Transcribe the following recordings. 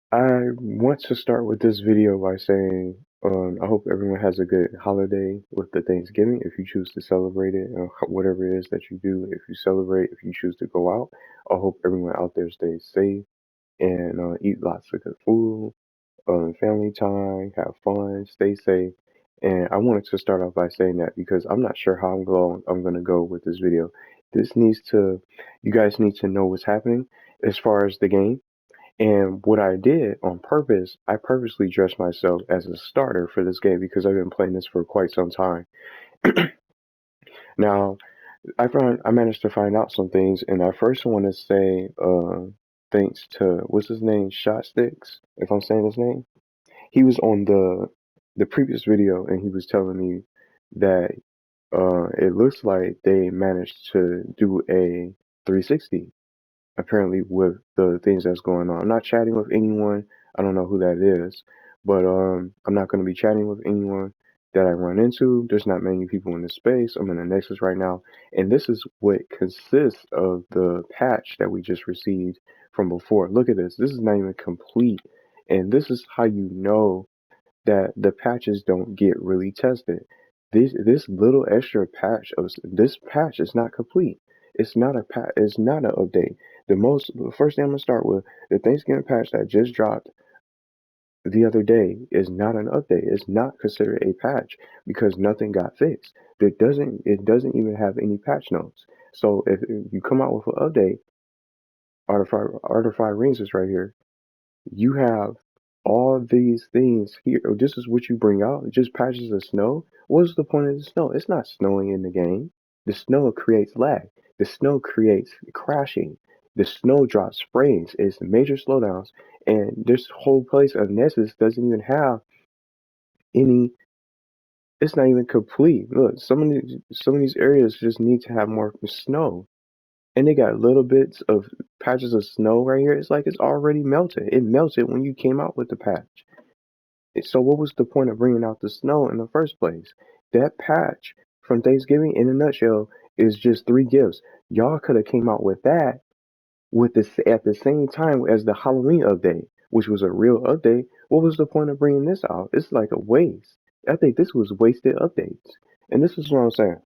I want to start with this video by saying I hope everyone has a good holiday with the Thanksgiving if you choose to celebrate it, whatever it is that you do. If you celebrate, if you choose to go out, I hope everyone out there stays safe and eat lots of good food, family time, have fun, stay safe. And I wanted to start off by saying that because I'm not sure how I'm going to go with this video. This needs to, you guys need to know what's happening as far as the game. And what I did on purpose, I purposely dressed myself as a starter for this game because I've been playing this for quite some time. Now, I managed to find out some things, and I first want to say thanks to what's his name, Shot Sticks, if I'm saying his name. He was on the previous video, and he was telling me that it looks like they managed to do a 360 apparently with the things that's going on. I'm not chatting with anyone. I don't know who that is, but I'm not going to be chatting with anyone that I run into. There's not many people in this space. I'm in the Nexus right now, and this is what consists of the patch that we just received from before. Look at this. This is not even complete, and this is how you know that the patches don't get really tested. This little extra patch of this patch is not complete. It's not a patch. It's not an update. The first thing I'm gonna start with the Thanksgiving patch that just dropped the other day is not an update. It's not considered a patch because nothing got fixed. It doesn't even have any patch notes. So if you come out with an update, Artified Rings is right here. You have all these things here. This is what you bring out. Just patches of snow. What's the point of the snow? It's not snowing in the game. The snow creates lag. The snow creates crashing. The snow drops frames. It's major slowdowns. And this whole place of Nessus doesn't even have any. It's not even complete. Look, some of these areas just need to have more snow. And they got little bits of patches of snow right here. It's like it's already melted. It melted when you came out with the patch. So what was the point of bringing out the snow in the first place? That patch from Thanksgiving, in a nutshell, is just three gifts. Y'all could have came out with that with this at the same time as the Halloween update, which was a real update. What was the point of bringing this out? It's like a waste. I think this was wasted updates. And this is what I'm saying.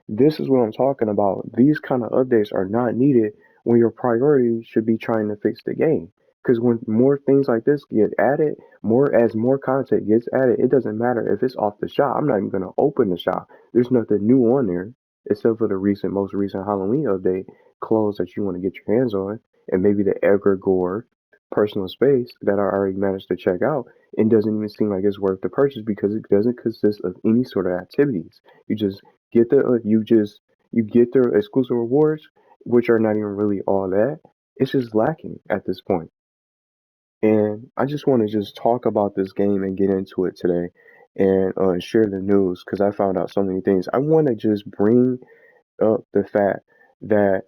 This is what I'm talking about. These kind of updates are not needed when your priority should be trying to fix the game. Because when more things like this get added, more content gets added, it doesn't matter if it's off the shop. I'm not even gonna open the shop. There's nothing new on there except for the most recent Halloween update clothes that you want to get your hands on, and maybe the Edgar Gore personal space that I already managed to check out. It doesn't even seem like it's worth the purchase because it doesn't consist of any sort of activities. You just get the you get the exclusive rewards, which are not even really all that. It's just lacking at this point. And I just want to just talk about this game and get into it today and share the news because I found out so many things. I want to just bring up the fact that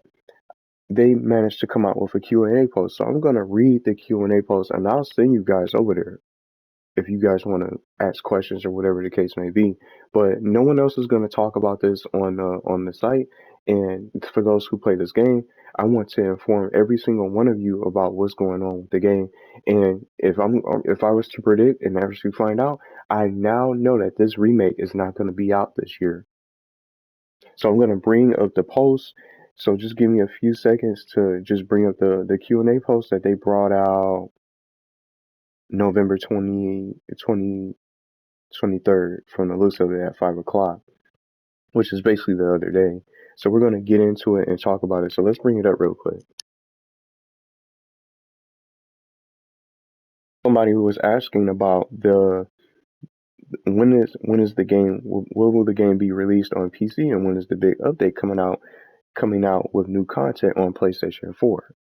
they managed to come out with a Q&A post. So I'm going to read the Q&A post and I'll send you guys over there if you guys want to ask questions or whatever the case may be. But no one else is going to talk about this on the site. And for those who play this game, I want to inform every single one of you about what's going on with the game. And if I was to predict and actually find out, I now know that this remake is not going to be out this year. So I'm going to bring up the post. So just give me a few seconds to just bring up the Q&A post that they brought out November 23rd from the looks of it at 5 o'clock, which is basically the other day. So we're going to get into it and talk about it. So let's bring it up real quick. Somebody who was asking about the when is the game when will the game be released on PC and when is the big update coming out with new content on PlayStation 4?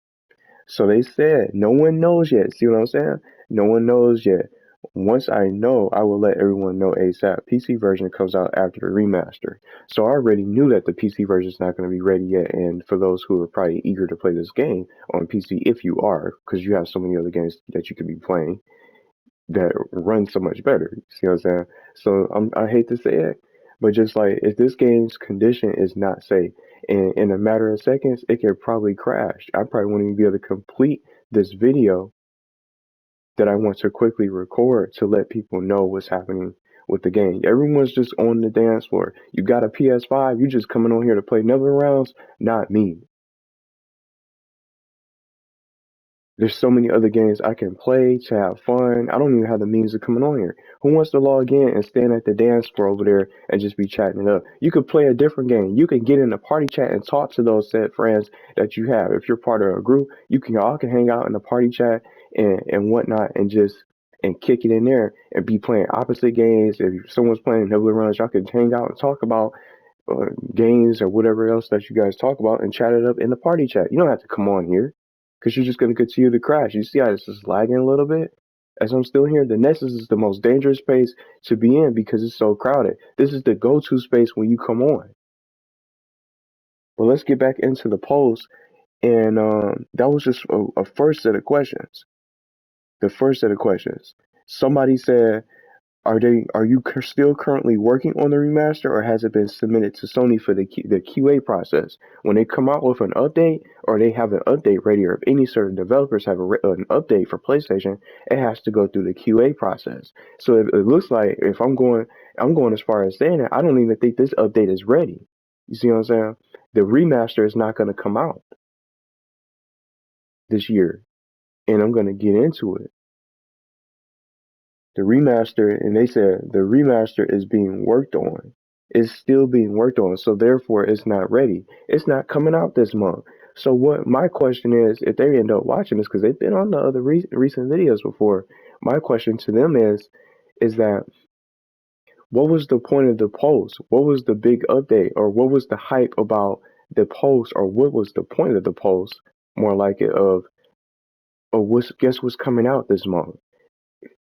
So they said no one knows yet. See what I'm saying? No one knows yet. Once I know, I will let everyone know ASAP. PC version comes out after the remaster. So I already knew that the PC version is not going to be ready yet. And for those who are probably eager to play this game on PC, if you are, because you have so many other games that you could be playing that run so much better. See what I'm saying? So I hate to say it, but just like if this game's condition is not safe, and in a matter of seconds, it could probably crash. I probably won't even be able to complete this video that I want to quickly record to let people know what's happening with the game. Everyone's just on the dance floor. You got a PS5, you just coming on here to play Nebula Realms? Not me. There's so many other games I can play to have fun. I don't even have the means of coming on here. Who wants to log in and stand at the dance floor over there and just be chatting it up? You could play a different game. You can get in a party chat and talk to those said friends that you have. If you're part of a group, you can all can hang out in the party chat and whatnot and just and kick it in there and be playing opposite games. If someone's playing Nebula Runs, y'all can hang out and talk about games or whatever else that you guys talk about and chat it up in the party chat. You don't have to come on here because you're just going to continue to crash. You see how this is lagging a little bit? As I'm still here, the Nexus is the most dangerous space to be in because it's so crowded. This is the go-to space when you come on. But let's get back into the post. And that was just a first set of questions. The first set of questions. Somebody said, are you still currently working on the remaster, or has it been submitted to Sony for the QA process? When they come out with an update, or they have an update ready, or if any certain developers have an update for PlayStation, it has to go through the QA process. So it looks like if I'm going as far as saying that I don't even think this update is ready. You see what I'm saying? The remaster is not going to come out this year, and I'm going to get into it. The remaster, and they said the remaster is being worked on. It's still being worked on, so therefore it's not ready. It's not coming out this month. So what my question is, if they end up watching this, because they've been on the other recent videos before, my question to them is that what was the point of the post? What was the big update, or what was the hype about the post, or what was the point of the post? More like it of guess what's coming out this month?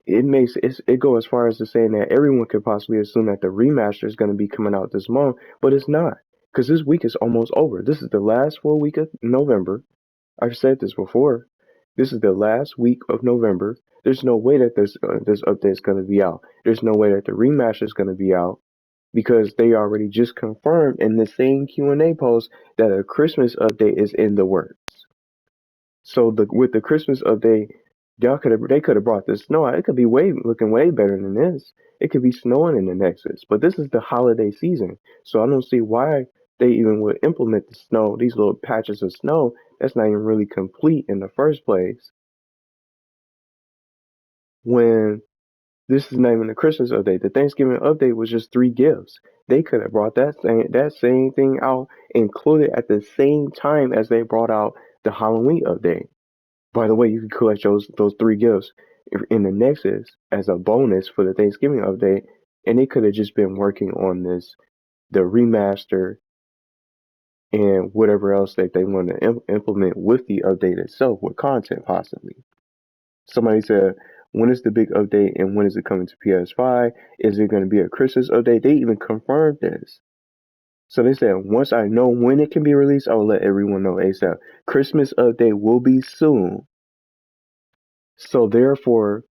It go as far as to saying that everyone could possibly assume that the remaster is going to be coming out this month, but it's not, because this week is almost over. This is the last full week of November. I've said this before. This is the last week of November. There's no way that this update is going to be out. There's no way that the remaster is going to be out because they already just confirmed in the same Q&A post that a Christmas update is in the works. So with the Christmas update, they could have brought the snow out. It could be looking way better than this. It could be snowing in the Nexus, but this is the holiday season, so I don't see why they even would implement the snow. These little patches of snow that's not even really complete in the first place. When this is not even the Christmas update, the Thanksgiving update was just 3 gifts. They could have brought that same thing out, included at the same time as they brought out the Halloween update. By the way, you can collect those 3 gifts in the Nexus as a bonus for the Thanksgiving update, and they could have just been working on the remaster, and whatever else that they want to implement with the update itself, with content possibly. Somebody said, when is the big update and when is it coming to PS5? Is it going to be a Christmas update? They even confirmed this. So they said, once I know when it can be released, I will let everyone know ASAP. Christmas update will be soon. So therefore,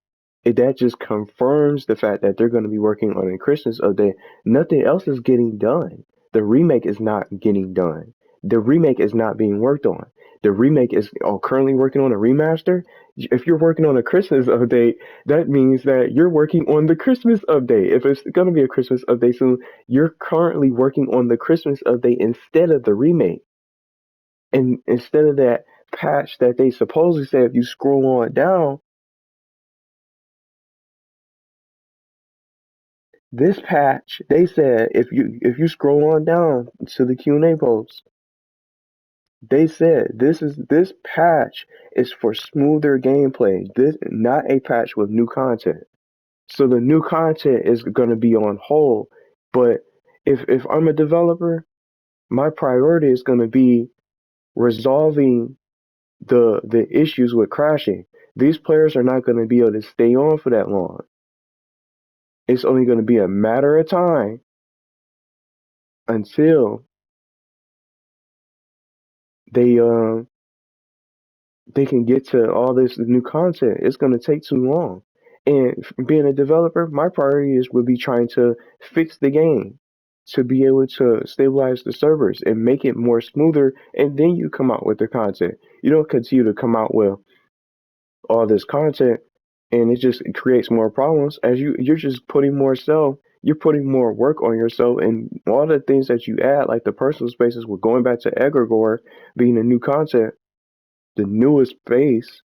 that just confirms the fact that they're going to be working on a Christmas update. Nothing else is getting done. The remake is not getting done. The remake is not being worked on. The remake is currently working on a remaster. If you're working on a Christmas update, that means that you're working on the Christmas update. If it's going to be a Christmas update soon, you're currently working on the Christmas update instead of the remake. And instead of that patch that they supposedly say, if you scroll on down, this patch, they said, if you scroll on down to the Q&A post, they said this patch is for smoother gameplay. This not a patch with new content. So the new content is going to be on hold. But if I'm a developer, my priority is going to be resolving the issues with crashing. These players are not going to be able to stay on for that long. It's only going to be a matter of time until they they can get to all this new content. It's going to take too long. And being a developer, my priority would be trying to fix the game to be able to stabilize the servers and make it more smoother. And then you come out with the content. You don't continue to come out with all this content and it creates more problems as you're just putting more self. You're putting more work on yourself, and all the things that you add, like the personal spaces, with going back to egregore being the new content, the newest phase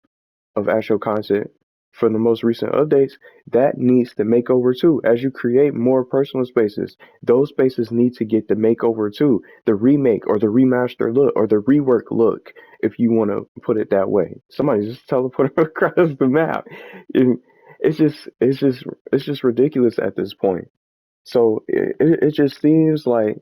of actual content for the most recent updates, that needs the makeover too. As you create more personal spaces, those spaces need to get the makeover too. The remake or the remaster look or the rework look, if you want to put it that way. Somebody just teleport across the map. And it's just ridiculous at this point. So it just seems like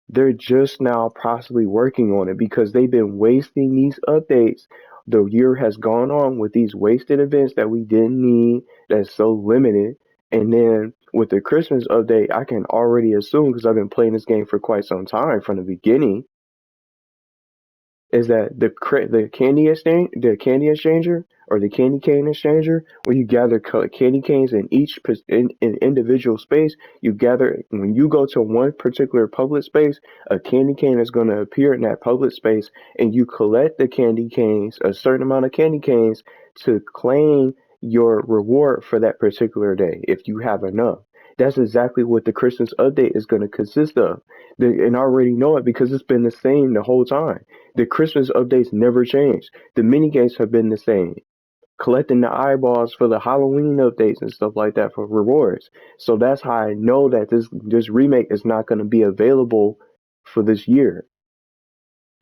they're just now possibly working on it because they've been wasting these updates. The year has gone on with these wasted events that we didn't need, that's so limited. And then with the Christmas update, I can already assume, because I've been playing this game for quite some time from the beginning, is that the candy exchanger or the candy cane exchanger, where you gather candy canes in each in individual space. You gather when you go to one particular public space, a candy cane is going to appear in that public space, and you collect the candy canes, a certain amount of candy canes, to claim your reward for that particular day if you have enough. That's exactly what the Christmas update is going to consist of. And I already know it because it's been the same the whole time. The Christmas updates never changed. The mini games have been the same. Collecting the eyeballs for the Halloween updates and stuff like that for rewards. So that's how I know that this remake is not going to be available for this year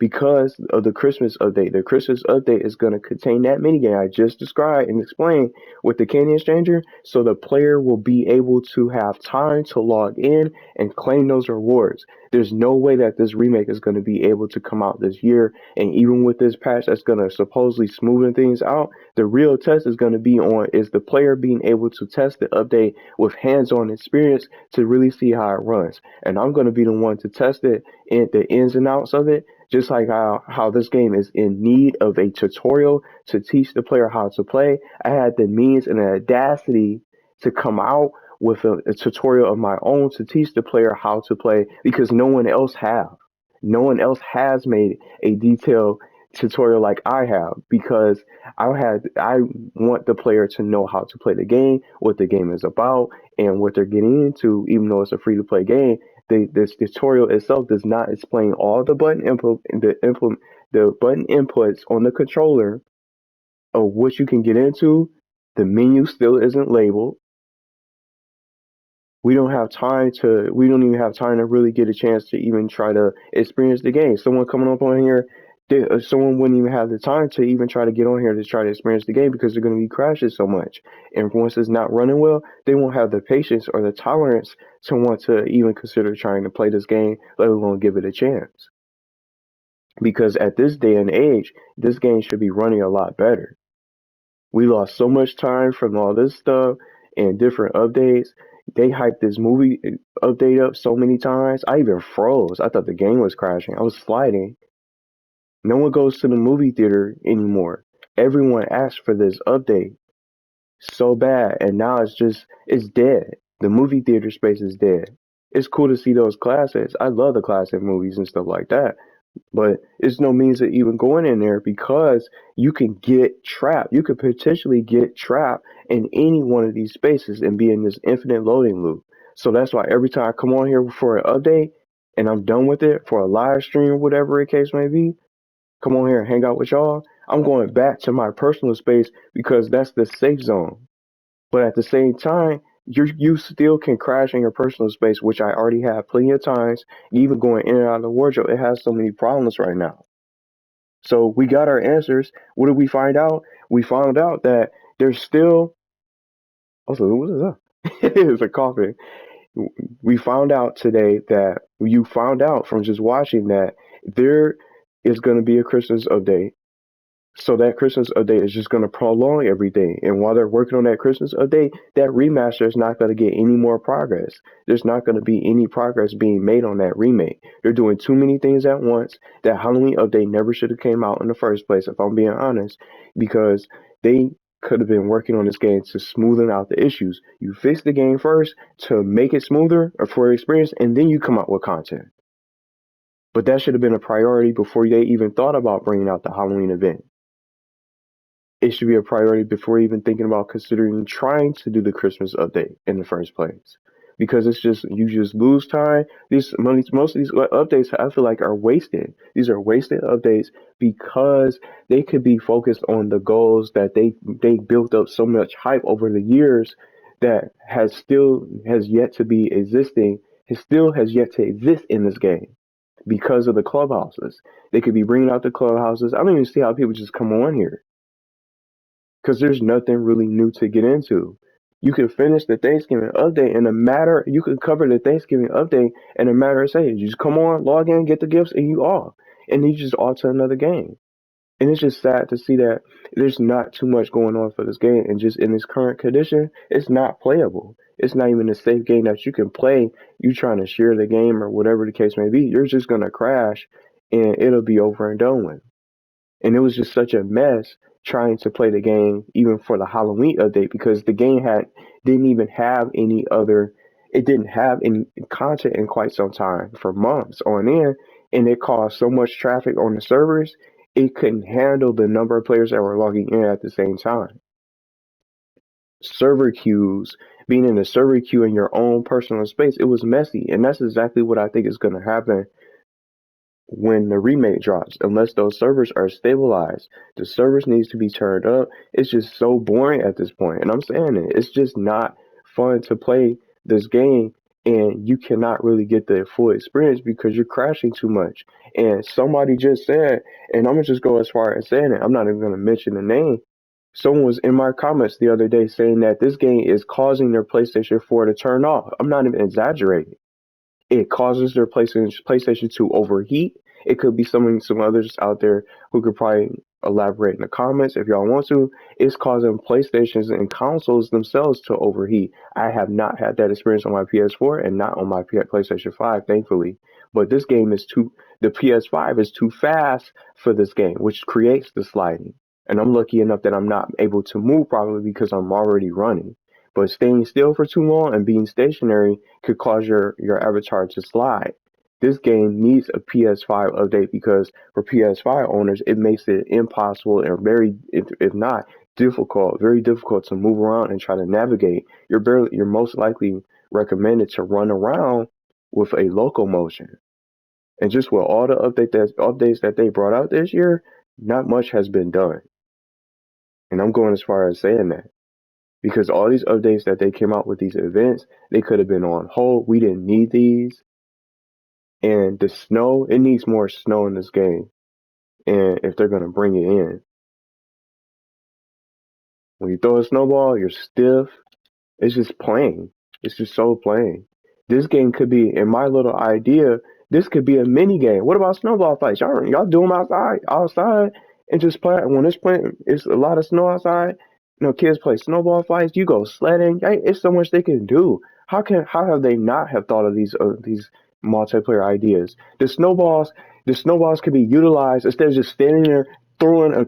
because of the Christmas update. The Christmas update is going to contain that minigame I just described and explained with the candy exchanger, so the player will be able to have time to log in and claim those rewards. There's no way that this remake is going to be able to come out this year, and even with this patch that's going to supposedly smoothen things out, the real test is going to be on is the player being able to test the update with hands-on experience to really see how it runs. And I'm going to be the one to test it in the ins and outs of it, just like how this game is in need of a tutorial to teach the player how to play. I had the means and the audacity to come out with a tutorial of my own to teach the player how to play because no one else have. No one else has made a detailed tutorial like I have because I want the player to know how to play the game, what the game is about, and what they're getting into, even though it's a free to play game. This tutorial itself does not explain all the button inputs on the controller of what you can get into. The menu still isn't labeled. We don't even have time to really get a chance to even try to experience the game. Someone coming up on here, someone wouldn't even have the time to even try to get on here to try to experience the game because they're going to be crashing so much. And once it's not running well, they won't have the patience or the tolerance to want to even consider trying to play this game, let alone give it a chance. Because at this day and age, this game should be running a lot better. We lost so much time from all this stuff and different updates. They hyped this movie update up so many times. I even froze. I thought the game was crashing. I was sliding. No one goes to the movie theater anymore. Everyone asked for this update so bad, and now it's dead. The movie theater space is dead. It's cool to see those classics. I love the classic movies and stuff like that. But it's no means of even going in there because you can get trapped. You could potentially get trapped in any one of these spaces and be in this infinite loading loop. So that's why every time I come on here for an update and I'm done with it for a live stream or whatever the case may be, come on here and hang out with y'all. I'm going back to my personal space because that's the safe zone. But at the same time, you still can crash in your personal space, which I already have plenty of times. Even going in and out of the wardrobe, it has so many problems right now. So we got our answers. What did we find out? We found out that there's still. Also, what is that? It's a coughing. We found out today that you found out from just watching that there is going to be a Christmas update. So that Christmas update is just going to prolong everything. And while they're working on that Christmas update, that remaster is not going to get any more progress. There's not going to be any progress being made on that remake. They're doing too many things at once. That Halloween update never should have came out in the first place, if I'm being honest, because they could have been working on this game to smoothen out the issues. You fix the game first to make it smoother or for experience, and then you come out with content. But that should have been a priority before they even thought about bringing out the Halloween event. It should be a priority before even thinking about considering trying to do the Christmas update in the first place. Because it's just you just lose time. Most of these updates I feel like are wasted. These are wasted updates because they could be focused on the goals that they built up so much hype over the years that has yet to be existing. It still has yet to exist in this game because of the clubhouses. They could be bringing out the clubhouses. I don't even see how people just come on here because there's nothing really new to get into. You can finish the Thanksgiving update in a matter. You can cover the Thanksgiving update in a matter of seconds. You just come on, log in, get the gifts, and you off, and you just off to another game. And it's just sad to see that there's not too much going on for this game, and just in its current condition, it's not playable. It's not even a safe game that you can play. You trying to share the game or whatever the case may be, you're just gonna crash, and it'll be over and done with. And it was just such a mess trying to play the game even for the Halloween update because the game had didn't even have any other it didn't have any content in quite some time for months on end, and it caused so much traffic on the servers it couldn't handle the number of players that were logging in at the same time. Server queues, being in a server queue in your own personal space, it was messy, and that's exactly what I think is going to happen when the remake drops, unless those servers are stabilized. The servers needs to be turned up. It's just so boring at this point. And I'm saying it. It's just not fun to play this game and you cannot really get the full experience because you're crashing too much. And somebody just said, and I'm gonna just go as far as saying it, I'm not even gonna mention the name. Someone was in my comments the other day saying that this game is causing their PlayStation 4 to turn off. I'm not even exaggerating. It causes their PlayStation to overheat. It could be some others out there who could probably elaborate in the comments if y'all want to. It's causing PlayStations and consoles themselves to overheat. I have not had that experience on my PS4 and not on my PlayStation 5, thankfully. But this game is too the PS5 is too fast for this game, which creates the sliding. And I'm lucky enough that I'm not able to move properly because I'm already running. But staying still for too long and being stationary could cause your avatar to slide. This game needs a PS5 update because for PS5 owners, it makes it impossible and if not, very difficult to move around and try to navigate. You're most likely recommended to run around with a locomotion. And just with all the updates that they brought out this year, not much has been done. And I'm going as far as saying that because all these updates that they came out with these events, they could have been on hold. We didn't need these. And the snow, it needs more snow in this game. And if they're gonna bring it in, when you throw a snowball, you're stiff. It's just plain. It's just so plain. This game could be, in my little idea, this could be a mini game. What about snowball fights? Y'all do them outside, and just play. When it's a lot of snow outside. Kids play snowball fights. You go sledding. It's so much they can do. How have they not have thought of these multiplayer ideas? The snowballs could be utilized instead of just standing there throwing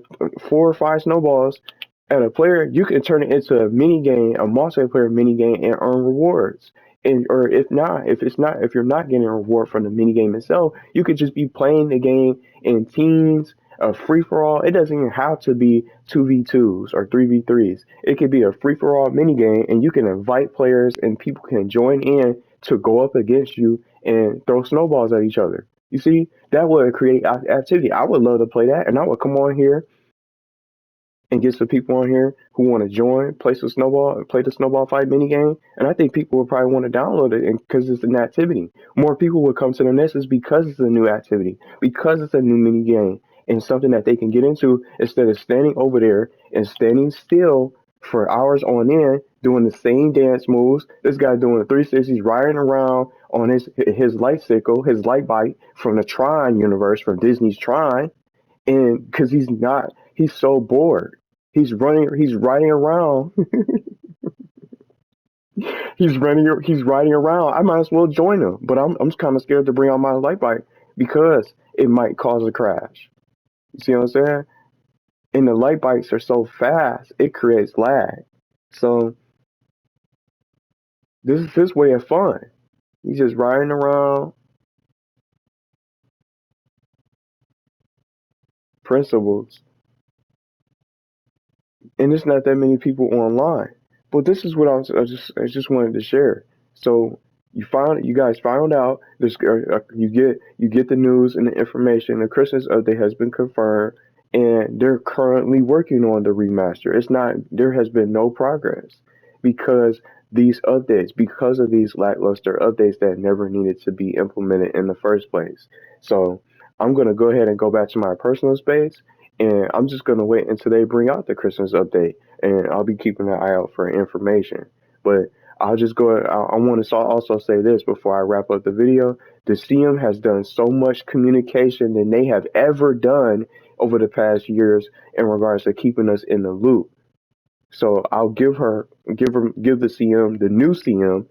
4 or 5 snowballs at a player, you can turn it into a mini game, a multiplayer mini game, and earn rewards. And or if you're not getting a reward from the mini game itself, you could just be playing the game in teams, a free for all. It doesn't even have to be 2v2s or 3v3s. It could be a free for all mini game, and you can invite players, and people can join in to go up against you and throw snowballs at each other. You see, that would create activity. I would love to play that, and I would come on here and get some people on here who want to join, play the snowball fight mini game, and I think people would probably want to download it because it's an activity. More people would come to the Nessus because it's a new activity, because it's a new mini game and something that they can get into instead of standing over there and standing still for hours on end doing the same dance moves. This guy doing the 360s, riding around on his light cycle, his light bike from the Tron universe, from Disney's Tron, and because he's so bored. He's riding around. He's riding around. I might as well join him, but I'm kind of scared to bring out my light bike because it might cause a crash. You see what I'm saying? And the light bikes are so fast, it creates lag. So this is his way of fun. He's just riding around. Principles. and it's not that many people online. But this is what I just wanted to share. So you guys found out this. You get the news and the information. The Christmas update has been confirmed, and they're currently working on the remaster. It's not. There has been no progress because because of these lackluster updates that never needed to be implemented in the first place. So I'm gonna go ahead and go back to my personal space, and I'm just gonna wait until they bring out the Christmas update, and I'll be keeping an eye out for information. But I'll just go. I want to also say this before I wrap up the video. The CM has done so much communication than they have ever done over the past years in regards to keeping us in the loop. So I'll give the CM, the new CM,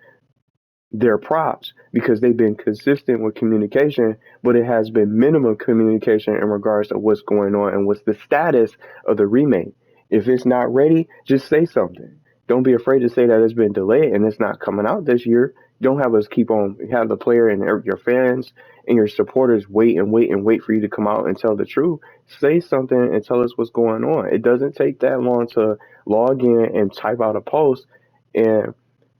their props because they've been consistent with communication, but it has been minimum communication in regards to what's going on and what's the status of the remake. If it's not ready, just say something. Don't be afraid to say that it's been delayed and it's not coming out this year. Don't have us have the player and your fans and your supporters wait and wait and wait for you to come out and tell the truth. Say something and tell us what's going on. It doesn't take that long to log in and type out a post, and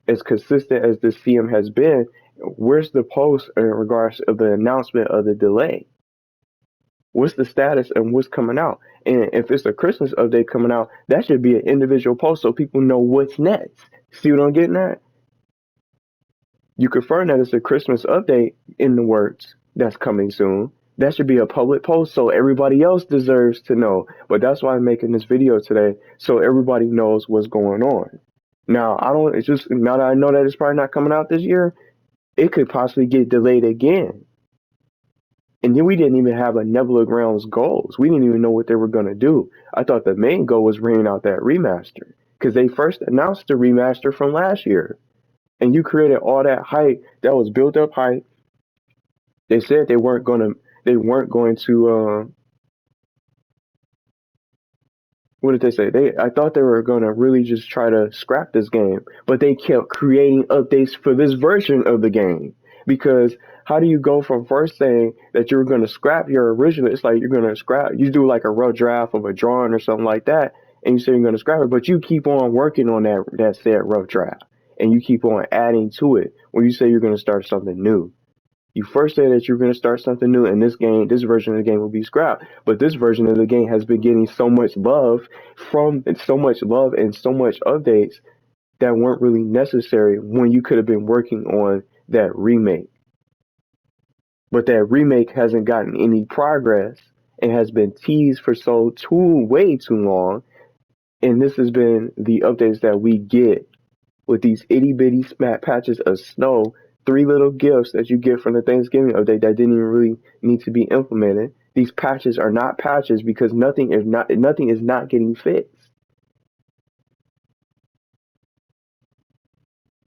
as consistent as the CM has been, where's the post in regards of the announcement of the delay? What's the status and what's coming out? And if it's a Christmas update coming out, that should be an individual post so people know what's next. See what I'm getting at? You confirm that it's a Christmas update in the works that's coming soon. That should be a public post so everybody else deserves to know. But that's why I'm making this video today so everybody knows what's going on. Now, I don't, it's just, now that I know that it's probably not coming out this year, it could possibly get delayed again. And then we didn't even have a Nebula Realms goals. We didn't even know what they were going to do. I thought the main goal was bringing out that remaster because they first announced the remaster from last year. And you created all that hype that was built up hype. They said they weren't going to, what did they say? I thought they were gonna really just try to scrap this game, but they kept creating updates for this version of the game. Because how do you go from first saying that you're gonna scrap your original? It's like you're gonna scrap. You do like a rough draft of a drawing or something like that, and you say you're gonna scrap it, but you keep on working on that said rough draft, and you keep on adding to it when you say you're gonna start something new. You first say that you're going to start something new, and this version of the game will be scrapped. But this version of the game has been getting so much love and so much updates that weren't really necessary when you could have been working on that remake. But that remake hasn't gotten any progress and has been teased for way too long. And this has been the updates that we get with these itty bitty patches of snow, three little gifts that you get from the Thanksgiving update that didn't even really need to be implemented. These patches are not patches because nothing is not getting fixed.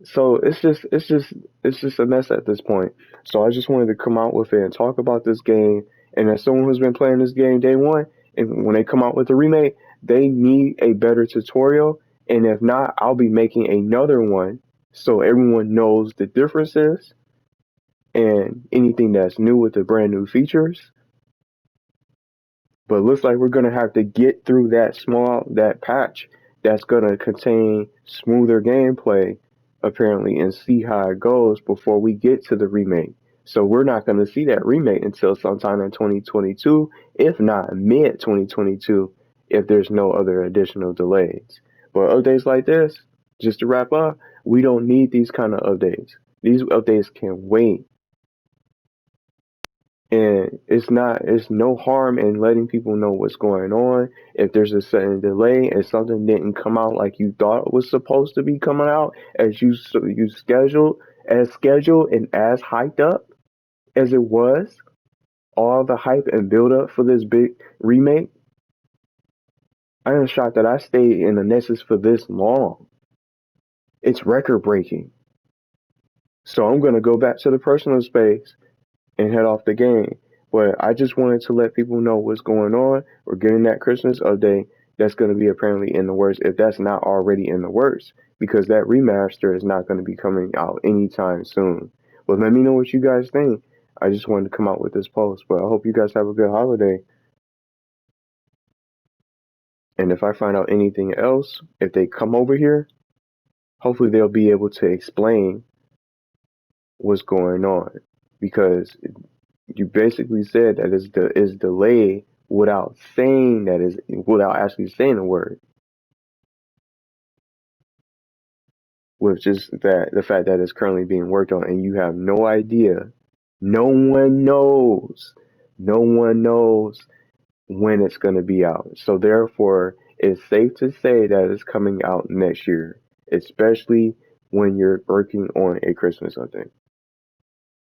So it's just a mess at this point. So I just wanted to come out with it and talk about this game. And as someone who's been playing this game day one, and when they come out with a remake, they need a better tutorial. And if not, I'll be making another one so everyone knows the differences and anything that's new with the brand new features. But it looks like we're gonna have to get through that patch that's gonna contain smoother gameplay apparently and see how it goes before we get to the remake. So we're not gonna see that remake until sometime in 2022, if not mid 2022, if there's no other additional delays. But updates like this, just to wrap up, we don't need these kind of updates. These updates can wait. And it's no harm in letting people know what's going on. If there's a sudden delay and something didn't come out like you thought it was supposed to be coming out as you scheduled and as hyped up as it was, all the hype and build up for this big remake, I am shocked that I stayed in the Nexus for this long. It's record breaking. So I'm gonna go back to the personal space and head off the game. But I just wanted to let people know what's going on. We're getting that Christmas update that's going to be apparently in the works, if that's not already in the works, because that remaster is not going to be coming out anytime soon. But let me know what you guys think. I just wanted to come out with this post, but I hope you guys have a good holiday. And if I find out anything else, if they come over here, hopefully they'll be able to explain what's going on, because you basically said that is delayed without saying that is without actually saying the word, with just that the fact that it's currently being worked on and you have no idea. No one knows. No one knows when it's going to be out. So therefore, it's safe to say that it's coming out next year, especially when you're working on a Christmas something.